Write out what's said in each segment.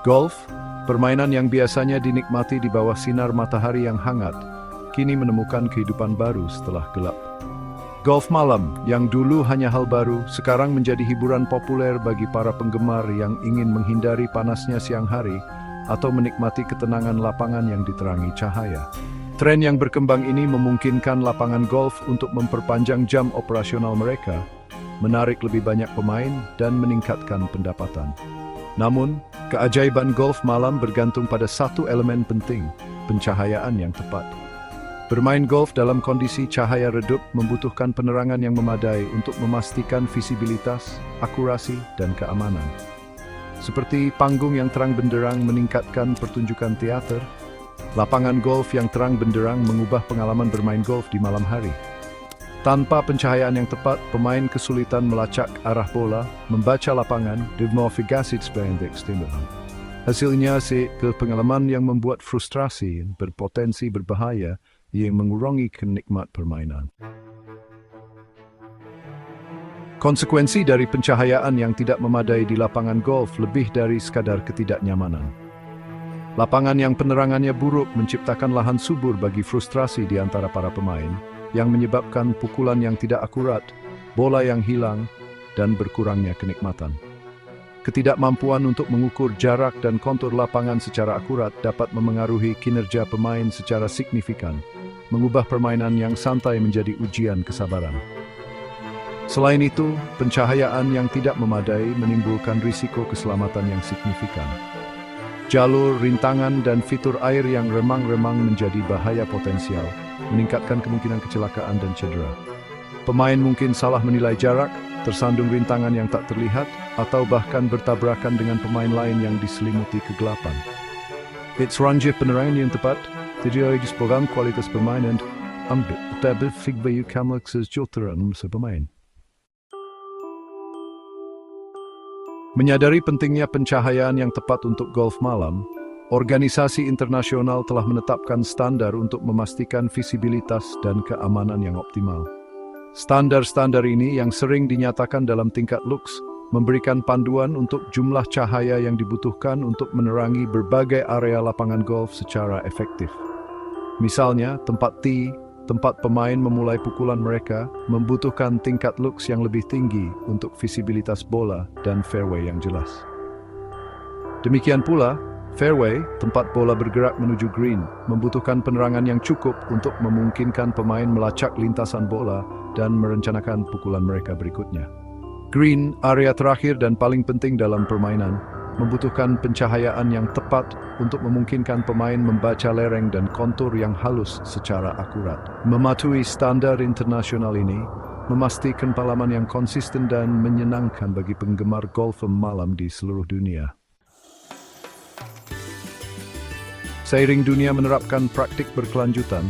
Golf, permainan yang biasanya dinikmati di bawah sinar matahari yang hangat, kini menemukan kehidupan baru setelah gelap. Golf malam, yang dulu hanya hal baru, sekarang menjadi hiburan populer bagi para penggemar yang ingin menghindari panasnya siang hari atau menikmati ketenangan lapangan yang diterangi cahaya. Tren yang berkembang ini memungkinkan lapangan golf untuk memperpanjang jam operasional mereka, menarik lebih banyak pemain, dan meningkatkan pendapatan. Namun, keajaiban golf malam bergantung pada satu elemen penting, pencahayaan yang tepat. Bermain golf dalam kondisi cahaya redup membutuhkan penerangan yang memadai untuk memastikan visibilitas, akurasi, dan keamanan. Seperti panggung yang terang benderang meningkatkan pertunjukan teater, lapangan golf yang terang benderang mengubah pengalaman bermain golf di malam hari. Tanpa pencahayaan yang tepat, pemain kesulitan melacak arah bola, membaca lapangan, dan menavigasi sepanjang eksternal. Hasilnya pengalaman yang membuat frustrasi berpotensi berbahaya yang mengurangi kenikmat permainan. Konsekuensi dari pencahayaan yang tidak memadai di lapangan golf lebih dari sekadar ketidaknyamanan. Lapangan yang penerangannya buruk menciptakan lahan subur bagi frustrasi di antara para pemain, yang menyebabkan pukulan yang tidak akurat, bola yang hilang, dan berkurangnya kenikmatan. Ketidakmampuan untuk mengukur jarak dan kontur lapangan secara akurat dapat memengaruhi kinerja pemain secara signifikan, mengubah permainan yang santai menjadi ujian kesabaran. Selain itu, pencahayaan yang tidak memadai menimbulkan risiko keselamatan yang signifikan. Jalur, rintangan, dan fitur air yang remang-remang menjadi bahaya potensial, meningkatkan kemungkinan kecelakaan dan cedera. Pemain mungkin salah menilai jarak, tersandung rintangan yang tak terlihat, atau bahkan bertabrakan dengan pemain lain yang diselimuti kegelapan. It's ranjih penerangan yang tepat, tidak program kualitas permainan, tapi figbayu kamlak sejauhteran pemain. Menyadari pentingnya pencahayaan yang tepat untuk golf malam, organisasi internasional telah menetapkan standar untuk memastikan visibilitas dan keamanan yang optimal. Standar-standar ini yang sering dinyatakan dalam tingkat lux, memberikan panduan untuk jumlah cahaya yang dibutuhkan untuk menerangi berbagai area lapangan golf secara efektif. Misalnya, tempat tee, tempat pemain memulai pukulan mereka, membutuhkan tingkat lux yang lebih tinggi untuk visibilitas bola dan fairway yang jelas. Demikian pula, fairway, tempat bola bergerak menuju green, membutuhkan penerangan yang cukup untuk memungkinkan pemain melacak lintasan bola dan merencanakan pukulan mereka berikutnya. Green, area terakhir dan paling penting dalam permainan, membutuhkan pencahayaan yang tepat untuk memungkinkan pemain membaca lereng dan kontur yang halus secara akurat. Mematuhi standar internasional ini, memastikan pengalaman yang konsisten dan menyenangkan bagi penggemar golf malam di seluruh dunia. Seiring dunia menerapkan praktik berkelanjutan,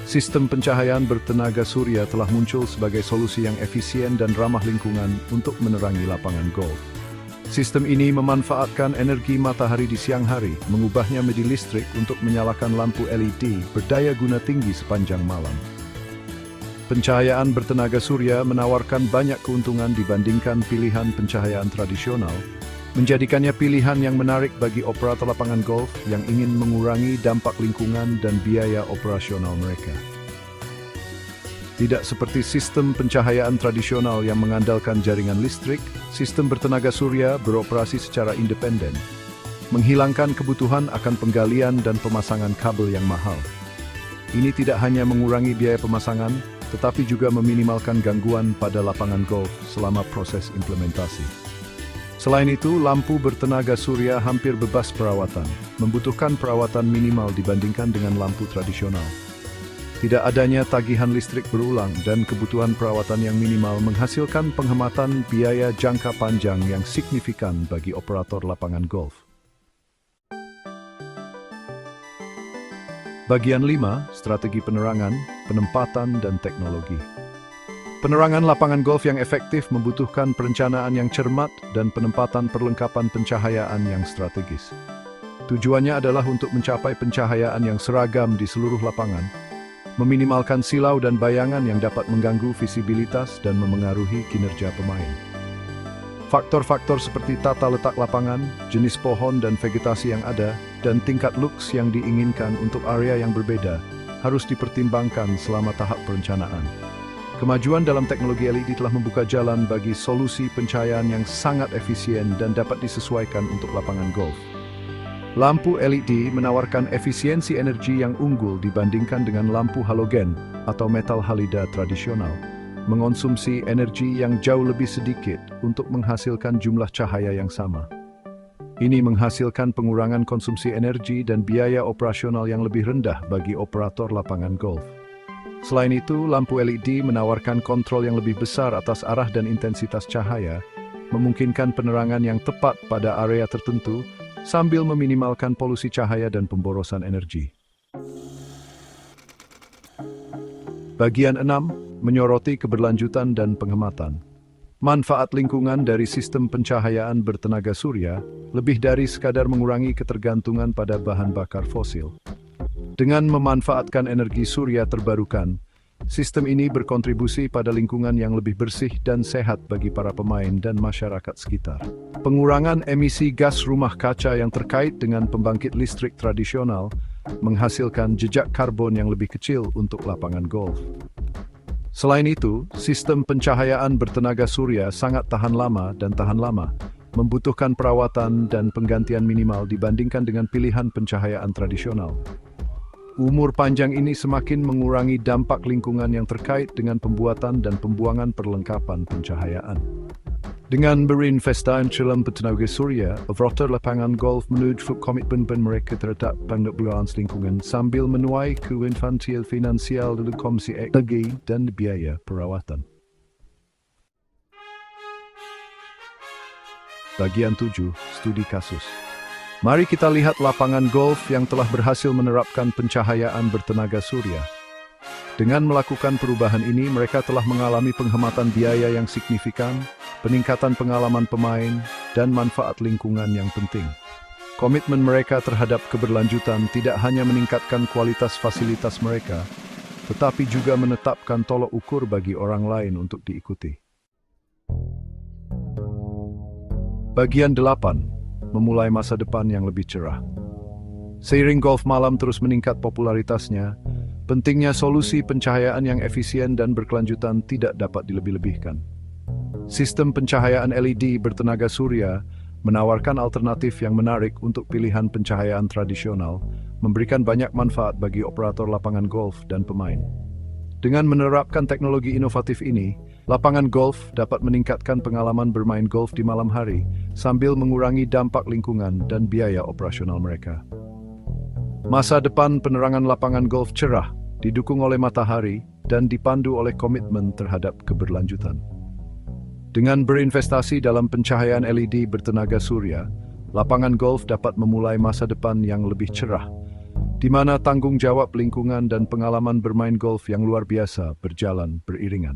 sistem pencahayaan bertenaga surya telah muncul sebagai solusi yang efisien dan ramah lingkungan untuk menerangi lapangan golf. Sistem ini memanfaatkan energi matahari di siang hari, mengubahnya menjadi listrik untuk menyalakan lampu LED berdaya guna tinggi sepanjang malam. Pencahayaan bertenaga surya menawarkan banyak keuntungan dibandingkan pilihan pencahayaan tradisional, menjadikannya pilihan yang menarik bagi operator lapangan golf yang ingin mengurangi dampak lingkungan dan biaya operasional mereka. Tidak seperti sistem pencahayaan tradisional yang mengandalkan jaringan listrik, sistem bertenaga surya beroperasi secara independen, menghilangkan kebutuhan akan penggalian dan pemasangan kabel yang mahal. Ini tidak hanya mengurangi biaya pemasangan, tetapi juga meminimalkan gangguan pada lapangan golf selama proses implementasi. Selain itu, lampu bertenaga surya hampir bebas perawatan, membutuhkan perawatan minimal dibandingkan dengan lampu tradisional. Tidak adanya tagihan listrik berulang dan kebutuhan perawatan yang minimal menghasilkan penghematan biaya jangka panjang yang signifikan bagi operator lapangan golf. Bagian 5, strategi penerangan, penempatan, dan teknologi. Penerangan lapangan golf yang efektif membutuhkan perencanaan yang cermat dan penempatan perlengkapan pencahayaan yang strategis. Tujuannya adalah untuk mencapai pencahayaan yang seragam di seluruh lapangan, meminimalkan silau dan bayangan yang dapat mengganggu visibilitas dan memengaruhi kinerja pemain. Faktor-faktor seperti tata letak lapangan, jenis pohon dan vegetasi yang ada, dan tingkat luks yang diinginkan untuk area yang berbeda harus dipertimbangkan selama tahap perencanaan. Kemajuan dalam teknologi LED telah membuka jalan bagi solusi pencahayaan yang sangat efisien dan dapat disesuaikan untuk lapangan golf. Lampu LED menawarkan efisiensi energi yang unggul dibandingkan dengan lampu halogen atau metal halida tradisional, mengonsumsi energi yang jauh lebih sedikit untuk menghasilkan jumlah cahaya yang sama. Ini menghasilkan pengurangan konsumsi energi dan biaya operasional yang lebih rendah bagi operator lapangan golf. Selain itu, lampu LED menawarkan kontrol yang lebih besar atas arah dan intensitas cahaya, memungkinkan penerangan yang tepat pada area tertentu, sambil meminimalkan polusi cahaya dan pemborosan energi. Bagian 6, menyoroti keberlanjutan dan penghematan. Manfaat lingkungan dari sistem pencahayaan bertenaga surya lebih dari sekadar mengurangi ketergantungan pada bahan bakar fosil. Dengan memanfaatkan energi surya terbarukan, sistem ini berkontribusi pada lingkungan yang lebih bersih dan sehat bagi para pemain dan masyarakat sekitar. Pengurangan emisi gas rumah kaca yang terkait dengan pembangkit listrik tradisional menghasilkan jejak karbon yang lebih kecil untuk lapangan golf. Selain itu, sistem pencahayaan bertenaga surya sangat tahan lama dan tahan lama, membutuhkan perawatan dan penggantian minimal dibandingkan dengan pilihan pencahayaan tradisional. Umur panjang ini semakin mengurangi dampak lingkungan yang terkait dengan pembuatan dan pembuangan perlengkapan pencahayaan. Dengan berinvestasi dalam petenaga surya, operator lapangan golf menuju komitmen mereka terhadap pengelolaan lingkungan sambil menuai keuntungan finansial dari konsumsi energi dan biaya perawatan. Bagian 7, studi kasus. Mari kita lihat lapangan golf yang telah berhasil menerapkan pencahayaan bertenaga surya. Dengan melakukan perubahan ini, mereka telah mengalami penghematan biaya yang signifikan, peningkatan pengalaman pemain, dan manfaat lingkungan yang penting. Komitmen mereka terhadap keberlanjutan tidak hanya meningkatkan kualitas fasilitas mereka, tetapi juga menetapkan tolok ukur bagi orang lain untuk diikuti. Bagian 8, memulai masa depan yang lebih cerah. Seiring golf malam terus meningkat popularitasnya, pentingnya solusi pencahayaan yang efisien dan berkelanjutan tidak dapat dilebih-lebihkan. Sistem pencahayaan LED bertenaga surya menawarkan alternatif yang menarik untuk pilihan pencahayaan tradisional, memberikan banyak manfaat bagi operator lapangan golf dan pemain. Dengan menerapkan teknologi inovatif ini, lapangan golf dapat meningkatkan pengalaman bermain golf di malam hari, sambil mengurangi dampak lingkungan dan biaya operasional mereka. Masa depan penerangan lapangan golf cerah, didukung oleh matahari, dan dipandu oleh komitmen terhadap keberlanjutan. Dengan berinvestasi dalam pencahayaan LED bertenaga surya, lapangan golf dapat memulai masa depan yang lebih cerah, di mana tanggung jawab lingkungan dan pengalaman bermain golf yang luar biasa berjalan beriringan.